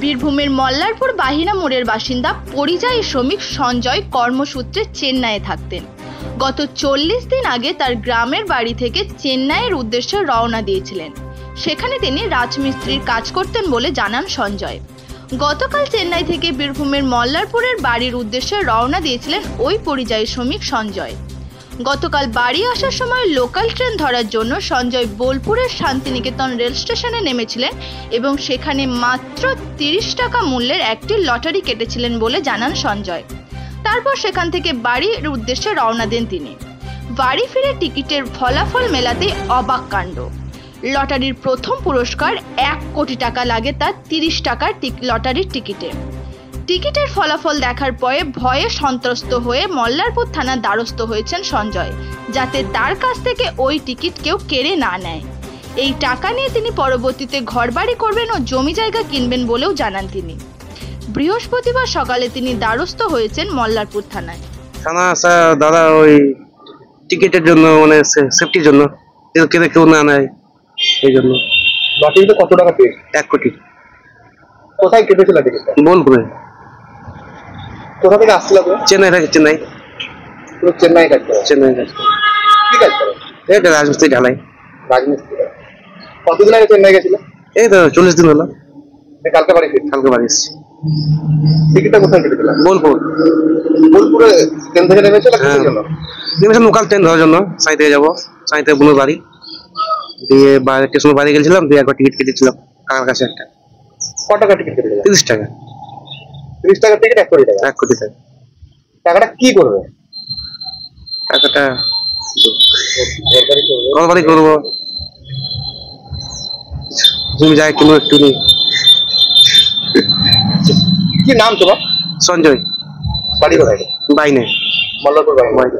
বীরভূমের মল্লারপুর বাহিনা মোড়ের বাসিন্দা পরিযায়ী শ্রমিক সঞ্জয় কর্মসূত্রে চেন্নাইয়ে থাকতেন। গত 40 দিন আগে তার গ্রামের বাড়ি থেকে চেন্নাইয়ের উদ্দেশ্যে রওনা দিয়েছিলেন। সেখানে তিনি রাজমিস্ত্রির কাজ করতেন বলে জানান সঞ্জয়। গতকাল চেন্নাই থেকে বীরভূমের মল্লারপুরের বাড়ির উদ্দেশ্যে রওনা দিয়েছিলেন ওই পরিযায়ী শ্রমিক সঞ্জয়। গতকাল বাড়ি আসার সময় লোকাল ট্রেন ধরার জন্য সঞ্জয় বোলপুরের শান্তিনিকেতন রেল স্টেশনে নেমেছিলেন এবং সেখানে মাত্র 30 টাকা মূল্যের একটি লটারি কেটেছিলেন বলে জানান সঞ্জয়। তারপর সেখান থেকে বাড়ির উদ্দেশ্যে রওনা দেন তিনি। বাড়ি ফিরে টিকিটের ফলাফল মেলাতে অবাক কাণ্ড। লটারির প্রথম পুরস্কার 1 কোটি টাকা লাগে তার 30 টাকার লটারির টিকিটে। টিকিটের ফলাফল দেখার পরে ভয়ে সন্ত্রস্ত হয়ে মল্লারপুর থানার দ্বারস্থ হয়েছেন সঞ্জয়, যাতে তার কাছ থেকে ওই টিকিট কেউ কেড়ে না নেয়। এই টাকা নিয়ে তিনি পরবর্তীতে ঘরবাড়ি করবেন ও জমি জায়গা কিনবেন বলেও জানান তিনি। বৃহস্পতিবার সকালে তিনি দ্বারস্থ হয়েছেন মল্লারপুর থানায়। থানা আসা দাদা ওই টিকিটের জন্য মানে সেফটির জন্য কেউ না নেয় এই জন্য। লটারিতে কত টাকা পেয়ে? 1 কোটি। কোথায় কেটেছিল টিকিটটা? বোলপুরে। কোথা থেকে আসছিল? চেন্নাই থেকে। চেন্নাই চেন্নাই কাজ করে। চেন্নাই কাজ। কি কাজ করে? এটা রাজমিস্ত্রি ঢালাই। রাজমিস্ত্রি। কতদিন আগে চেন্নাই গেছিল? এই তো 40 দিন হলো। কালকে বাড়ি ফিরছি। কালকে বাড়ি এসেছি। টিকিটটা কোথায় কেটেছিল? বোলপুর। বোলপুরে ট্রেন থেকে নেমেছিল কিসের জন্য? নেমেছিলাম লোকাল ট্রেন ধরার জন্য। সাঁই থেকে যাবো। সাঁই থেকে বোনের বাড়ি দিয়ে স্টেশনের বাড়ি গেছিলাম, দিয়ে একবার টিকিট কেটেছিলাম কাকার কাছে একটা। কত টাকা টিকিট কেটেছিল? 30 টাকা। 30 টাকা টিকিট 1 কোটি টাকা। 1 কোটি টাকা। টাকাটা কি করবে? টাকাটা ঘরবাড়ি করবে। ঘরবাড়ি করবো, জমি জায়গা কিনবো একটু। কি নাম তোমার? সঞ্জয়। বাড়ি কোথায়? বাইনে। মল্লারপুর বাড়ি।